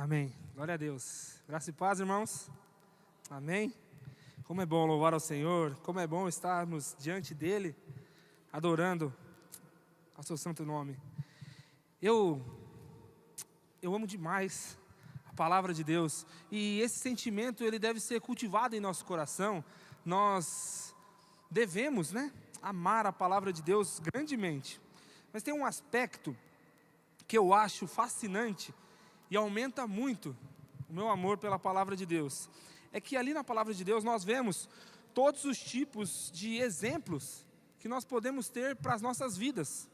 Amém. Glória a Deus. Graça e paz, irmãos. Amém. Como é bom louvar ao Senhor. Como é bom estarmos diante dEle, adorando ao seu santo nome. Eu amo demais a palavra de Deus. E esse sentimento, ele deve ser cultivado em nosso coração. Nós devemos, amar a palavra de Deus grandemente. Mas tem um aspecto que eu acho fascinante e aumenta muito o meu amor pela palavra de Deus. É que ali na palavra de Deus nós vemos todos os tipos de exemplos que nós podemos ter para as nossas vidas.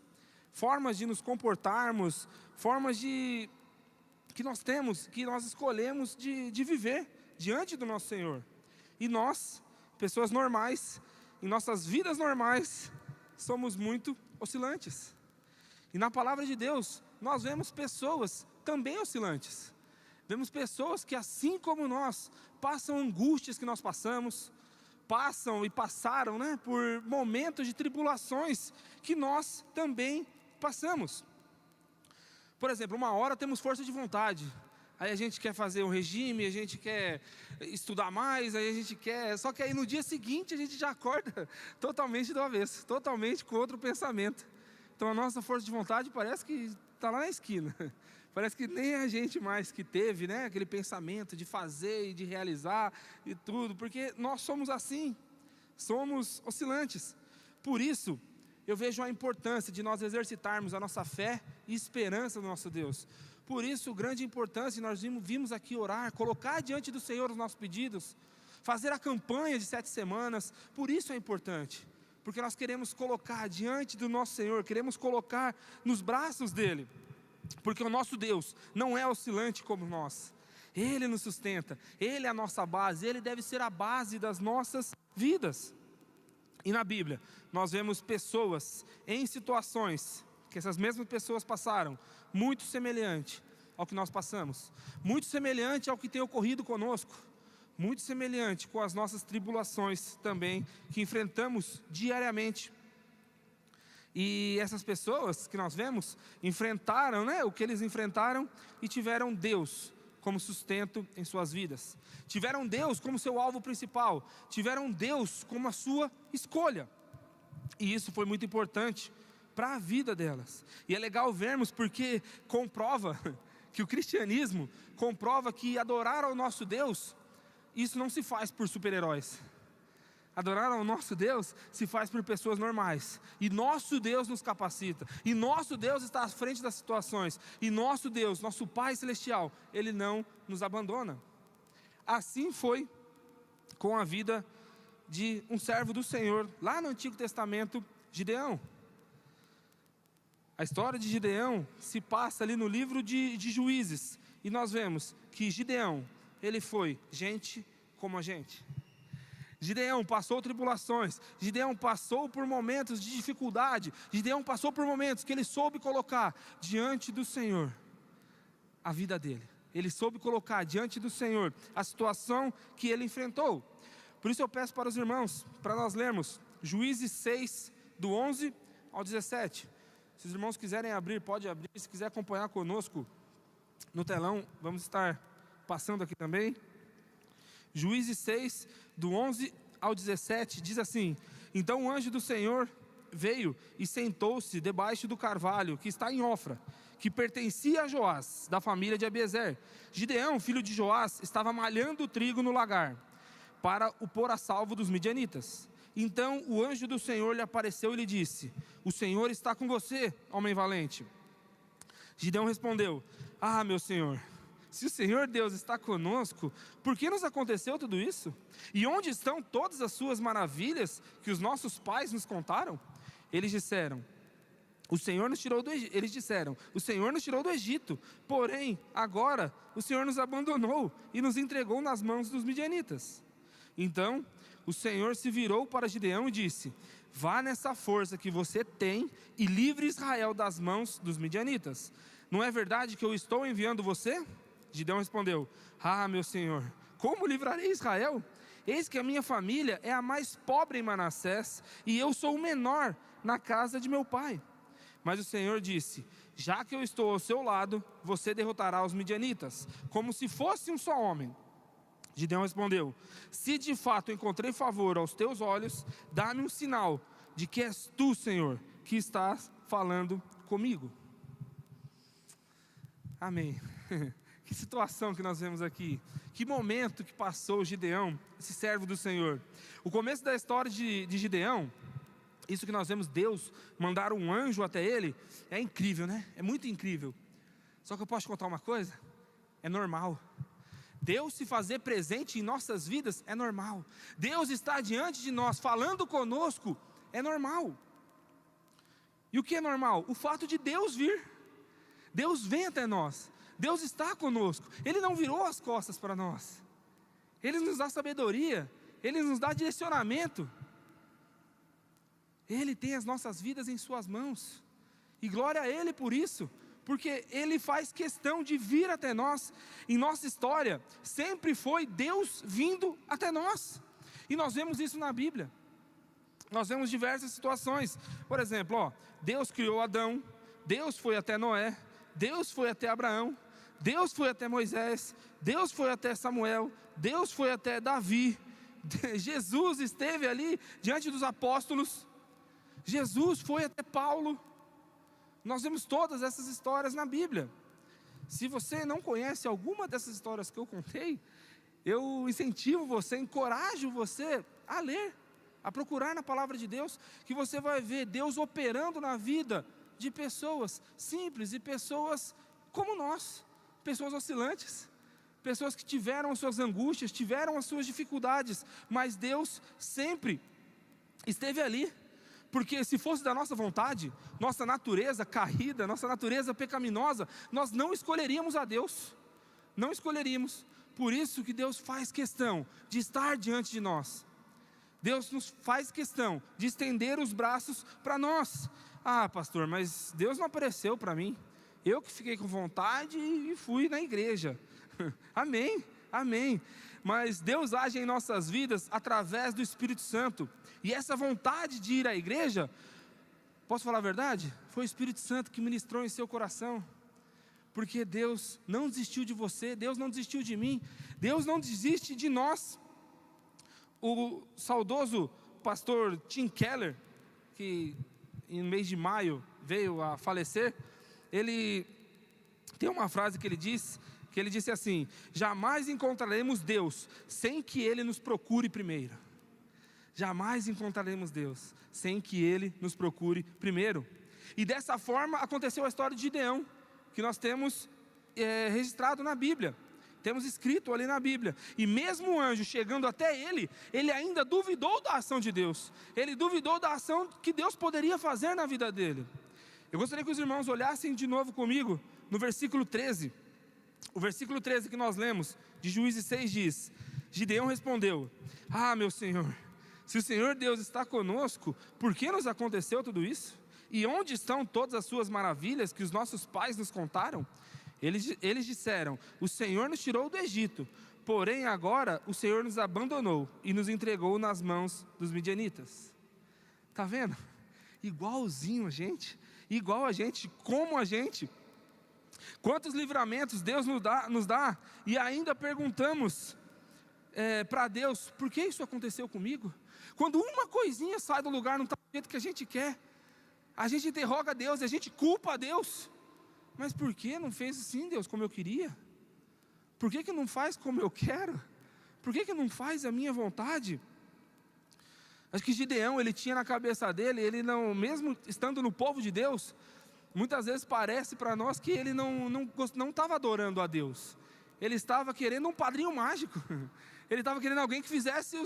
Formas de nos comportarmos, formas que nós escolhemos de viver diante do nosso Senhor. E nós, pessoas normais, em nossas vidas normais, somos muito oscilantes. E na palavra de Deus, nós vemos pessoas também oscilantes. Vemos pessoas que, assim como nós, passam angústias que nós passamos, passam e passaram por momentos de tribulações que nós também passamos. Por exemplo, uma hora temos força de vontade, aí a gente quer fazer um regime, a gente quer estudar mais, aí a gente quer... Só que aí no dia seguinte a gente já acorda totalmente do avesso, totalmente com outro pensamento. Então a nossa força de vontade parece que está lá na esquina. Parece que nem a gente mais que teve aquele pensamento de fazer e de realizar e tudo, porque nós somos assim, somos oscilantes. Por isso, eu vejo a importância de nós exercitarmos a nossa fé e esperança no nosso Deus. Por isso, grande importância, nós vimos aqui orar, colocar diante do Senhor os nossos pedidos, fazer a campanha de 7 semanas, por isso é importante. Porque nós queremos colocar diante do nosso Senhor, queremos colocar nos braços dEle. Porque o nosso Deus não é oscilante como nós. Ele nos sustenta, Ele é a nossa base, Ele deve ser a base das nossas vidas. E na Bíblia, nós vemos pessoas em situações que essas mesmas pessoas passaram, muito semelhante ao que nós passamos, muito semelhante ao que tem ocorrido conosco, muito semelhante com as nossas tribulações também, que enfrentamos diariamente. E essas pessoas que nós vemos, enfrentaram o que eles enfrentaram e tiveram Deus como sustento em suas vidas. Tiveram Deus como seu alvo principal, tiveram Deus como a sua escolha. E isso foi muito importante para a vida delas. E é legal vermos porque comprova que o cristianismo comprova que adorar ao nosso Deus, isso não se faz por super-heróis. Adorar ao nosso Deus se faz por pessoas normais. E nosso Deus nos capacita. E nosso Deus está à frente das situações. E nosso Deus, nosso Pai Celestial, Ele não nos abandona. Assim foi com a vida de um servo do Senhor, lá no Antigo Testamento, Gideão. A história de Gideão se passa ali no livro de Juízes. E nós vemos que Gideão, ele foi gente como a gente. Gideão passou tribulações, Gideão passou por momentos de dificuldade, Gideão passou por momentos que ele soube colocar diante do Senhor a vida dele. Ele soube colocar diante do Senhor a situação que ele enfrentou. Por isso eu peço para os irmãos, para nós lermos Juízes 6, do 11 ao 17. Se os irmãos quiserem abrir, pode abrir. Se quiser acompanhar conosco no telão, vamos estar passando aqui também. Juízes 6, do 11 ao 17, diz assim: Então o anjo do Senhor veio e sentou-se debaixo do carvalho que está em Ofra, que pertencia a Joás, da família de Abiezer. Gideão, filho de Joás, estava malhando o trigo no lagar, para o pôr a salvo dos midianitas. Então o anjo do Senhor lhe apareceu e lhe disse: O Senhor está com você, homem valente. Gideão respondeu: Ah, meu Senhor, se o Senhor Deus está conosco, por que nos aconteceu tudo isso? E onde estão todas as suas maravilhas que os nossos pais nos contaram? Eles disseram: o Senhor nos tirou do Egito, porém agora o Senhor nos abandonou e nos entregou nas mãos dos midianitas. Então o Senhor se virou para Gideão e disse: Vá nessa força que você tem e livre Israel das mãos dos midianitas. Não é verdade que eu estou enviando você? Gideão respondeu: Ah, meu Senhor, como livrarei Israel? Eis que a minha família é a mais pobre em Manassés, e eu sou o menor na casa de meu pai. Mas o Senhor disse: já que eu estou ao seu lado, você derrotará os midianitas, como se fosse um só homem. Gideão respondeu: se de fato encontrei favor aos teus olhos, dá-me um sinal de que és tu, Senhor, que estás falando comigo. Amém. Que situação que nós vemos aqui. Que momento que passou Gideão, esse servo do Senhor. O começo da história de Gideão, isso que nós vemos Deus mandar um anjo até ele, é incrível, né? É muito incrível. Só que eu posso te contar uma coisa? É normal. Deus se fazer presente em nossas vidas é normal. Deus estar diante de nós, falando conosco, é normal. E o que é normal? O fato de Deus vir. Deus vem até nós. Deus está conosco. Ele não virou as costas para nós. Ele nos dá sabedoria. Ele nos dá direcionamento. Ele tem as nossas vidas em suas mãos. E glória a Ele por isso. Porque Ele faz questão de vir até nós. Em nossa história, sempre foi Deus vindo até nós. E nós vemos isso na Bíblia. Nós vemos diversas situações. Por exemplo, Deus criou Adão. Deus foi até Noé. Deus foi até Abraão. Deus foi até Moisés. Deus foi até Samuel. Deus foi até Davi. Jesus esteve ali diante dos apóstolos. Jesus foi até Paulo. Nós vemos todas essas histórias na Bíblia. Se você não conhece alguma dessas histórias que eu contei, eu incentivo você, encorajo você a ler, a procurar na palavra de Deus, que você vai ver Deus operando na vida de pessoas simples e pessoas como nós, pessoas oscilantes, pessoas que tiveram as suas angústias, tiveram as suas dificuldades, mas Deus sempre esteve ali. Porque se fosse da nossa vontade, nossa natureza caída, nossa natureza pecaminosa, nós não escolheríamos a Deus. Não escolheríamos. Por isso que Deus faz questão de estar diante de nós. Deus nos faz questão de estender os braços para nós. Ah, pastor, mas Deus não apareceu para mim. Eu que fiquei com vontade e fui na igreja. Amém, amém. Mas Deus age em nossas vidas através do Espírito Santo. E essa vontade de ir à igreja, posso falar a verdade? Foi o Espírito Santo que ministrou em seu coração. Porque Deus não desistiu de você, Deus não desistiu de mim, Deus não desiste de nós. O saudoso pastor Tim Keller, que em mês de maio veio a falecer, ele tem uma frase que ele disse assim: jamais encontraremos Deus sem que Ele nos procure primeiro. Jamais encontraremos Deus sem que Ele nos procure primeiro. E dessa forma aconteceu a história de Gideão, que nós temos registrado na Bíblia. Temos escrito ali na Bíblia. E mesmo o anjo chegando até ele, ele ainda duvidou da ação de Deus. Ele duvidou da ação que Deus poderia fazer na vida dele. Eu gostaria que os irmãos olhassem de novo comigo no versículo 13. O versículo 13 que nós lemos, de Juízes 6 diz: Gideão respondeu: ah, meu Senhor, se o Senhor Deus está conosco, por que nos aconteceu tudo isso? E onde estão todas as suas maravilhas que os nossos pais nos contaram? Eles disseram: o Senhor nos tirou do Egito, porém agora o Senhor nos abandonou e nos entregou nas mãos dos midianitas. Está vendo? Igualzinho a gente, igual a gente, como a gente. Quantos livramentos Deus nos dá e ainda perguntamos para Deus: por que isso aconteceu comigo? Quando uma coisinha sai do lugar, não está do jeito que a gente quer, a gente interroga a Deus, a gente culpa a Deus. Mas por que não fez assim, Deus, como eu queria? Por que não faz como eu quero? Por que não faz a minha vontade? Acho que Gideão, ele tinha na cabeça dele, ele não, mesmo estando no povo de Deus, muitas vezes parece para nós que ele não estava adorando a Deus. Ele estava querendo um padrinho mágico. Ele estava querendo alguém que fizesse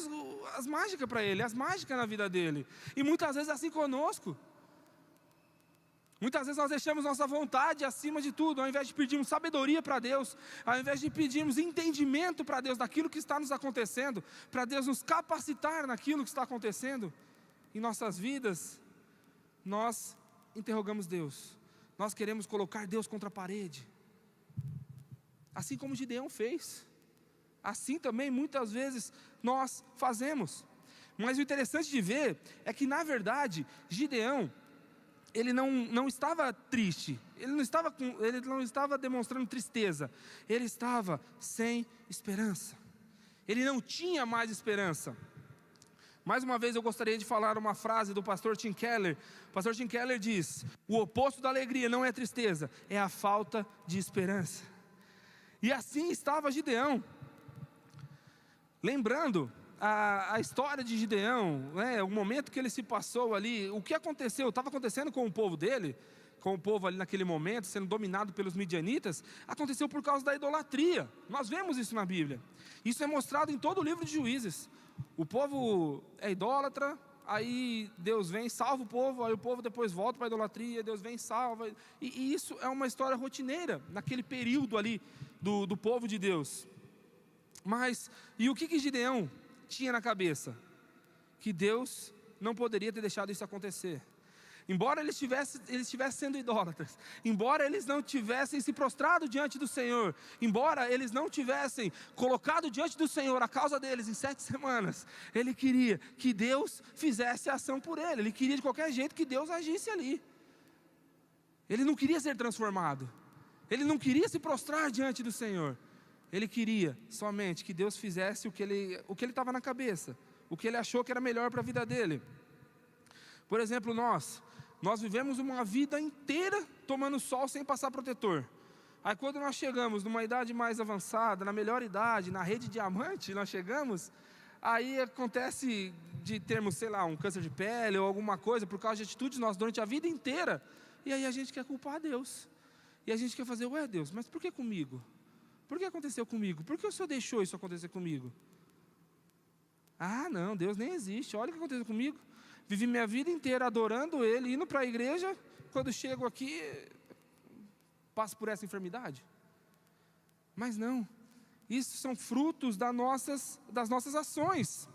as mágicas para ele, as mágicas na vida dele. E muitas vezes é assim conosco. Muitas vezes nós deixamos nossa vontade acima de tudo, ao invés de pedirmos sabedoria para Deus, ao invés de pedirmos entendimento para Deus daquilo que está nos acontecendo, para Deus nos capacitar naquilo que está acontecendo em nossas vidas, nós interrogamos Deus. Nós queremos colocar Deus contra a parede. Assim como Gideão fez. Assim também muitas vezes nós fazemos. Mas o interessante de ver é que na verdade Gideão, ele não estava triste, ele não estava demonstrando tristeza, ele estava sem esperança, ele não tinha mais esperança. Mais uma vez eu gostaria de falar uma frase do pastor Tim Keller. O pastor Tim Keller diz: o oposto da alegria não é tristeza, é a falta de esperança. E assim estava Gideão. Lembrando a história de Gideão, o momento que ele se passou ali, o que aconteceu, estava acontecendo com o povo dele, com o povo ali naquele momento, sendo dominado pelos midianitas, aconteceu por causa da idolatria. Nós vemos isso na Bíblia. Isso é mostrado em todo o livro de Juízes. O povo é idólatra, aí Deus vem, salva o povo, aí o povo depois volta para a idolatria, Deus vem, salva. E isso é uma história rotineira, naquele período ali do povo de Deus. Mas, e o que Gideão tinha na cabeça? Que Deus não poderia ter deixado isso acontecer. Embora eles estivessem sendo idólatras, embora eles não tivessem se prostrado diante do Senhor, embora eles não tivessem colocado diante do Senhor a causa deles em 7 semanas, ele queria que Deus fizesse a ação por ele queria de qualquer jeito que Deus agisse ali. Ele não queria ser transformado, ele não queria se prostrar diante do Senhor, ele queria somente que Deus fizesse o que ele estava na cabeça, o que ele achou que era melhor para a vida dele. Por exemplo, nós vivemos uma vida inteira tomando sol sem passar protetor. Aí quando nós chegamos numa idade mais avançada, na melhor idade, na rede diamante, nós chegamos, aí acontece de termos, sei lá, um câncer de pele ou alguma coisa por causa de atitudes nossas durante a vida inteira. E aí a gente quer culpar a Deus. E a gente quer fazer, ué Deus, mas por que comigo? Por que aconteceu comigo? Por que o Senhor deixou isso acontecer comigo? Ah não, Deus nem existe, olha o que aconteceu comigo. Vivi minha vida inteira adorando Ele, indo para a igreja, quando chego aqui, passo por essa enfermidade. Mas não, isso são frutos das nossas ações.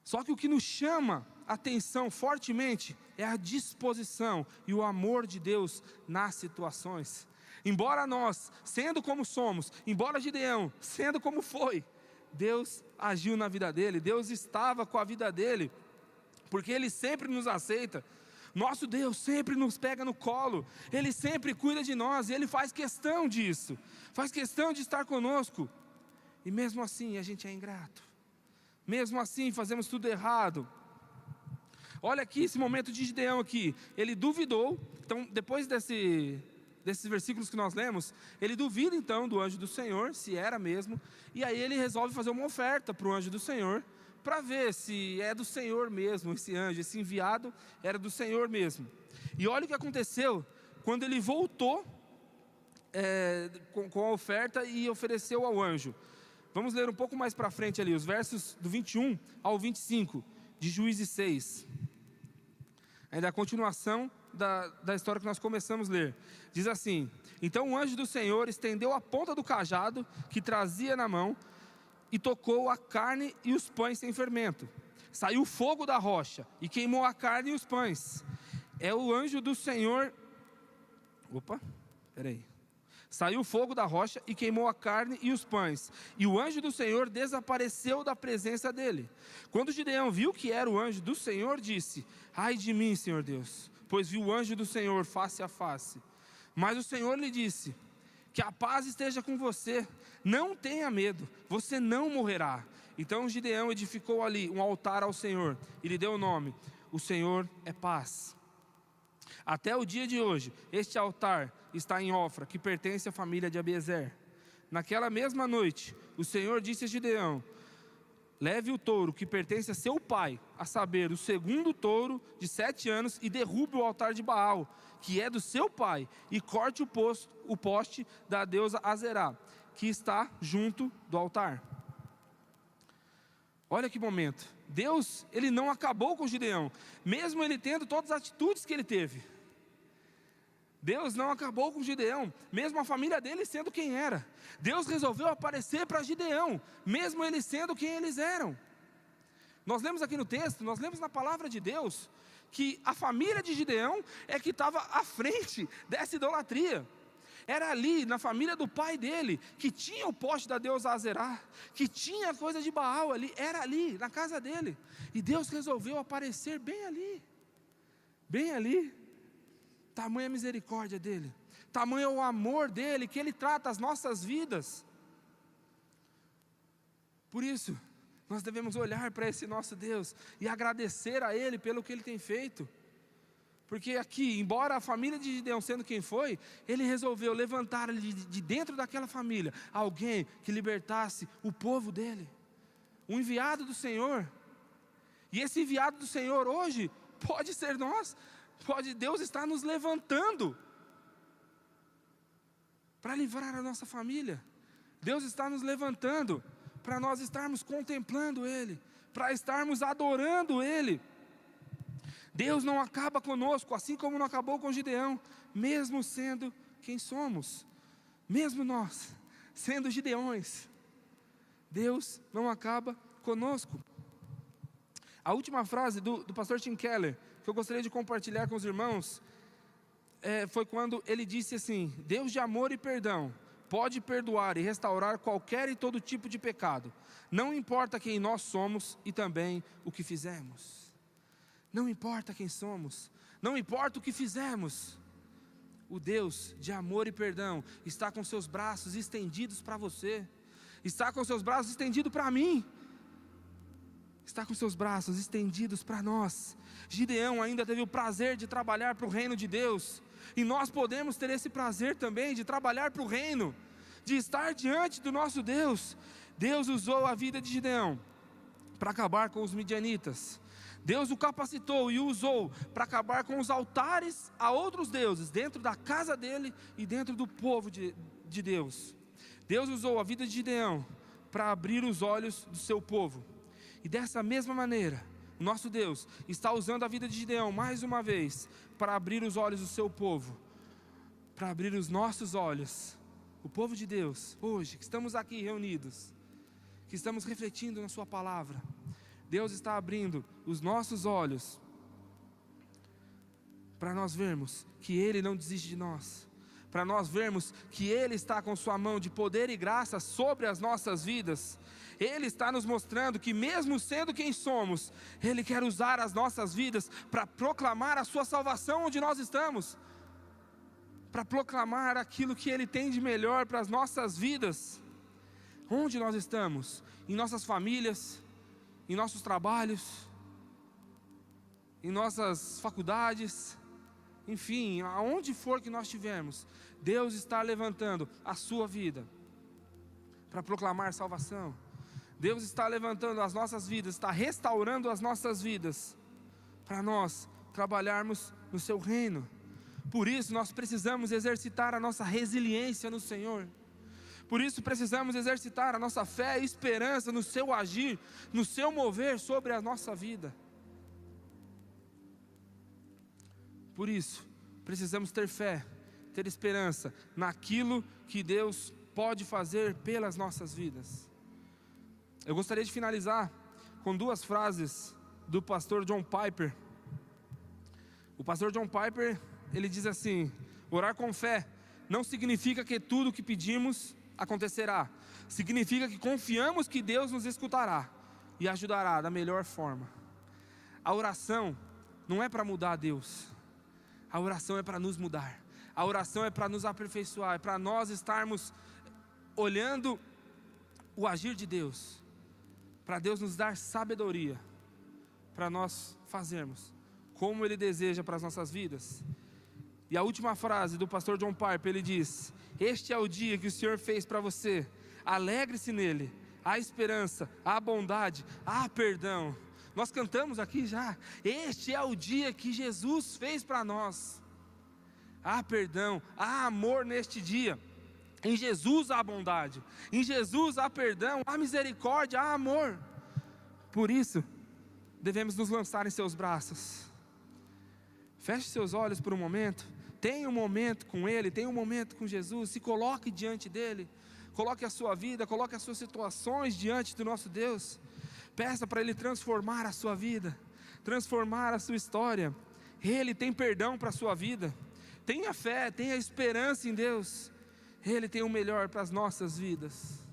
Só que o que nos chama a atenção fortemente é a disposição e o amor de Deus nas situações. Embora nós, sendo como somos, embora Gideão, sendo como foi, Deus agiu na vida dele, Deus estava com a vida dele, porque Ele sempre nos aceita. Nosso Deus sempre nos pega no colo, Ele sempre cuida de nós, e Ele faz questão disso, faz questão de estar conosco. E mesmo assim a gente é ingrato, mesmo assim fazemos tudo errado. Olha aqui esse momento de Gideão aqui, ele duvidou. Então depois desses versículos que nós lemos, ele duvida então do anjo do Senhor, se era mesmo, e aí ele resolve fazer uma oferta para o anjo do Senhor, para ver se é do Senhor mesmo, esse anjo, esse enviado era do Senhor mesmo. E olha o que aconteceu, quando ele voltou com a oferta e ofereceu ao anjo. Vamos ler um pouco mais para frente ali, os versos do 21 ao 25, de Juízes 6. Ainda a continuação da história que nós começamos a ler. Diz assim: então o anjo do Senhor estendeu a ponta do cajado que trazia na mão, e tocou a carne e os pães sem fermento. Saiu fogo da rocha e queimou a carne e os pães. O anjo do Senhor... Saiu fogo da rocha e queimou a carne e os pães. E o anjo do Senhor desapareceu da presença dele. Quando Gideão viu que era o anjo do Senhor, disse: ai de mim, Senhor Deus, pois vi o anjo do Senhor face a face. Mas o Senhor lhe disse: que a paz esteja com você, não tenha medo, você não morrerá. Então Gideão edificou ali um altar ao Senhor e lhe deu o nome: o Senhor é paz. Até o dia de hoje, este altar está em Ofra, que pertence à família de Abiezer. Naquela mesma noite, o Senhor disse a Gideão: leve o touro que pertence a seu pai, a saber, o segundo touro de 7 anos, e derrube o altar de Baal, que é do seu pai, e corte o poste da deusa Azerá, que está junto do altar. Olha que momento. Deus, Ele não acabou com Gideão, mesmo ele tendo todas as atitudes que ele teve. Deus não acabou com Gideão, mesmo a família dele sendo quem era. Deus resolveu aparecer para Gideão, mesmo eles sendo quem eles eram. Nós lemos aqui no texto, nós lemos na palavra de Deus, que a família de Gideão é que estava à frente dessa idolatria. Era ali, na família do pai dele, que tinha o poste da deusa Azerá, que tinha coisa de Baal ali, era ali, na casa dele. E Deus resolveu aparecer bem ali. bem ali. Tamanha a misericórdia dele, tamanho o amor dele, que ele trata as nossas vidas. Por isso, nós devemos olhar para esse nosso Deus e agradecer a Ele pelo que Ele tem feito. Porque aqui, embora a família de Gideão sendo quem foi, Ele resolveu levantar de dentro daquela família alguém que libertasse o povo dele, um enviado do Senhor. E esse enviado do Senhor hoje pode ser nós. Deus está nos levantando para livrar a nossa família. Deus está nos levantando para nós estarmos contemplando Ele, para estarmos adorando Ele. Deus não acaba conosco, assim como não acabou com Gideão, mesmo sendo quem somos, mesmo nós sendo Gideões, Deus não acaba conosco. A última frase do pastor Tim Keller, que eu gostaria de compartilhar com os irmãos, foi quando ele disse assim: Deus de amor e perdão pode perdoar e restaurar qualquer e todo tipo de pecado, não importa quem nós somos e também o que fizemos. Não importa quem somos, não importa o que fizemos, o Deus de amor e perdão está com seus braços estendidos para você, está com seus braços estendidos para mim, está com seus braços estendidos para nós. Gideão ainda teve o prazer de trabalhar para o reino de Deus, e nós podemos ter esse prazer também de trabalhar para o reino, de estar diante do nosso Deus. Deus usou a vida de Gideão para acabar com os midianitas. Deus o capacitou e o usou para acabar com os altares a outros deuses dentro da casa dele e dentro do povo de Deus. Deus usou a vida de Gideão para abrir os olhos do seu povo. E dessa mesma maneira, o nosso Deus está usando a vida de Gideão mais uma vez para abrir os olhos do seu povo, para abrir os nossos olhos, o povo de Deus, hoje, que estamos aqui reunidos, que estamos refletindo na sua palavra. Deus está abrindo os nossos olhos para nós vermos que Ele não desiste de nós, para nós vermos que Ele está com sua mão de poder e graça sobre as nossas vidas. Ele está nos mostrando que mesmo sendo quem somos, Ele quer usar as nossas vidas para proclamar a sua salvação onde nós estamos, para proclamar aquilo que Ele tem de melhor para as nossas vidas. Onde nós estamos? Em nossas famílias, em nossos trabalhos, em nossas faculdades, enfim, aonde for que nós estivermos, Deus está levantando a sua vida para proclamar salvação. Deus está levantando as nossas vidas, está restaurando as nossas vidas para nós trabalharmos no seu reino. Por isso nós precisamos exercitar a nossa resiliência no Senhor. Por isso precisamos exercitar a nossa fé e esperança no seu agir, no seu mover sobre a nossa vida. Por isso precisamos ter fé, ter esperança naquilo que Deus pode fazer pelas nossas vidas. Eu gostaria de finalizar com duas frases do pastor John Piper. O pastor John Piper, ele diz assim: orar com fé não significa que tudo o que pedimos acontecerá, significa que confiamos que Deus nos escutará e ajudará da melhor forma. A oração não é para mudar a Deus, a oração é para nos mudar, a oração é para nos aperfeiçoar, é para nós estarmos olhando o agir de Deus, para Deus nos dar sabedoria, para nós fazermos como Ele deseja para as nossas vidas. E a última frase do pastor John Piper, ele diz: este é o dia que o Senhor fez para você, alegre-se nele, há esperança, há bondade, há perdão. Nós cantamos aqui já, este é o dia que Jesus fez para nós. Há perdão, há amor neste dia. Em Jesus há bondade, em Jesus há perdão, há misericórdia, há amor. Por isso, devemos nos lançar em seus braços. Feche seus olhos por um momento, tenha um momento com Ele, tenha um momento com Jesus, se coloque diante dEle, coloque a sua vida, coloque as suas situações diante do nosso Deus, peça para Ele transformar a sua vida, transformar a sua história. Ele tem perdão para a sua vida, tenha fé, tenha esperança em Deus, Ele tem o melhor para as nossas vidas.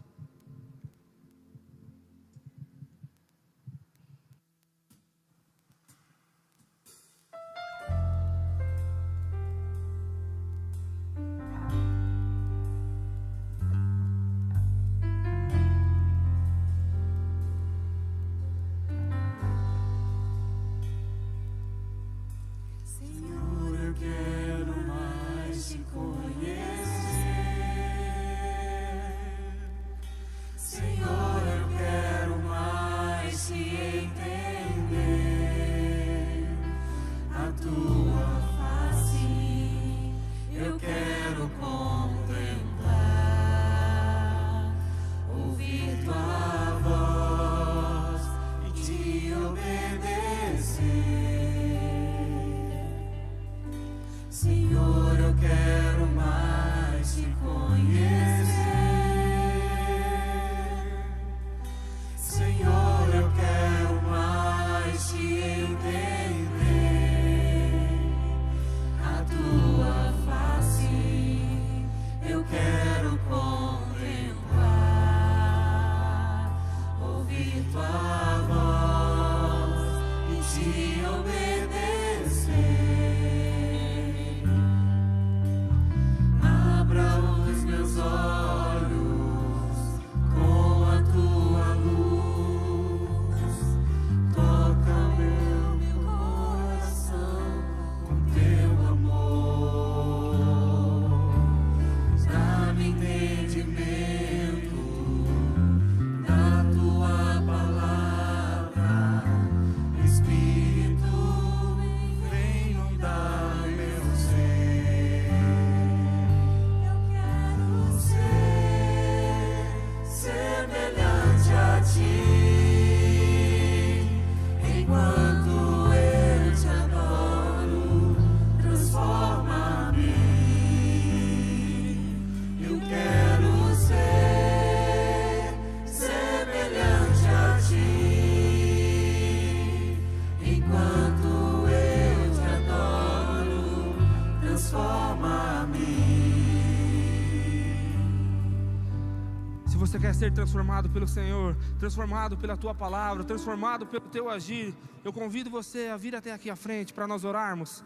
você quer ser transformado pelo Senhor, transformado pela Tua palavra, transformado pelo Teu agir, eu convido você a vir até aqui à frente para nós orarmos.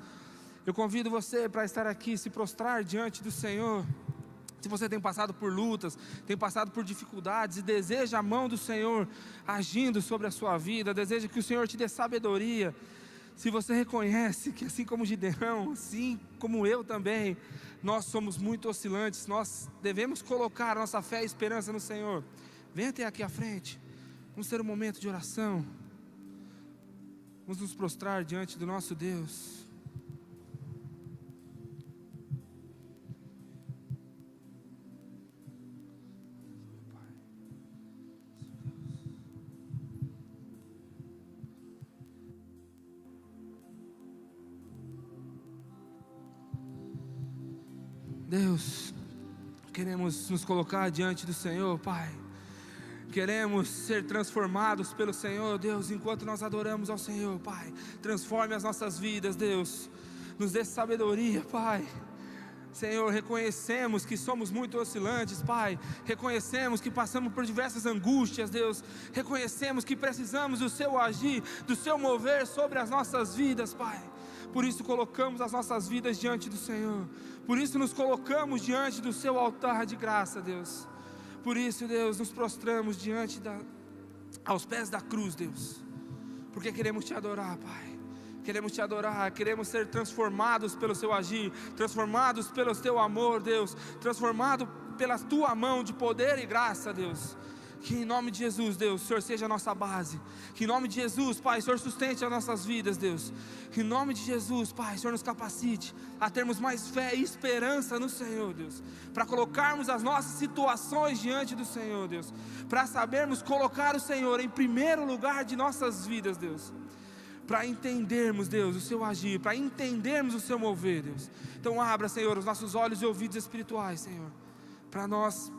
Eu convido você para estar aqui, se prostrar diante do Senhor. Se você tem passado por lutas, tem passado por dificuldades e deseja a mão do Senhor agindo sobre a sua vida, deseja que o Senhor te dê sabedoria. Se você reconhece que assim como Gideão, assim como eu também, nós somos muito oscilantes, nós devemos colocar nossa fé e esperança no Senhor. Venha até aqui à frente, vamos ter um momento de oração, vamos nos prostrar diante do nosso Deus. Deus, queremos nos colocar diante do Senhor, Pai. Queremos ser transformados pelo Senhor, Deus, enquanto nós adoramos ao Senhor, Pai. Transforme as nossas vidas, Deus. Nos dê sabedoria, Pai. Senhor, reconhecemos que somos muito oscilantes, Pai. Reconhecemos que passamos por diversas angústias, Deus. Reconhecemos que precisamos do Seu agir, do Seu mover sobre as nossas vidas, Pai. Por isso colocamos as nossas vidas diante do Senhor. Por isso nos colocamos diante do Seu altar de graça, Deus. Por isso, Deus, nos prostramos aos pés da cruz, Deus. Porque queremos Te adorar, Pai. Queremos Te adorar, queremos ser transformados pelo Seu agir, transformados pelo Teu amor, Deus. Transformados pela Tua mão de poder e graça, Deus. Que em nome de Jesus, Deus, o Senhor seja a nossa base. Que em nome de Jesus, Pai, o Senhor sustente as nossas vidas, Deus. Que em nome de Jesus, Pai, o Senhor nos capacite a termos mais fé e esperança no Senhor, Deus. Para colocarmos as nossas situações diante do Senhor, Deus. Para sabermos colocar o Senhor em primeiro lugar de nossas vidas, Deus. Para entendermos, Deus, o Seu agir, para entendermos o Seu mover, Deus. Então abra, Senhor, os nossos olhos e ouvidos espirituais, Senhor, para nós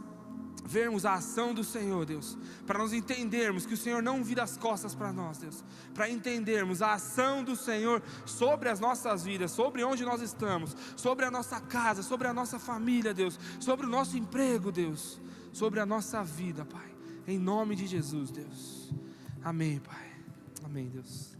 vermos a ação do Senhor, Deus, para nós entendermos que o Senhor não vira as costas para nós, Deus, para entendermos a ação do Senhor sobre as nossas vidas, sobre onde nós estamos, sobre a nossa casa, sobre a nossa família, Deus, sobre o nosso emprego, Deus, sobre a nossa vida, Pai, em nome de Jesus, Deus. Amém, Pai. Amém, Deus.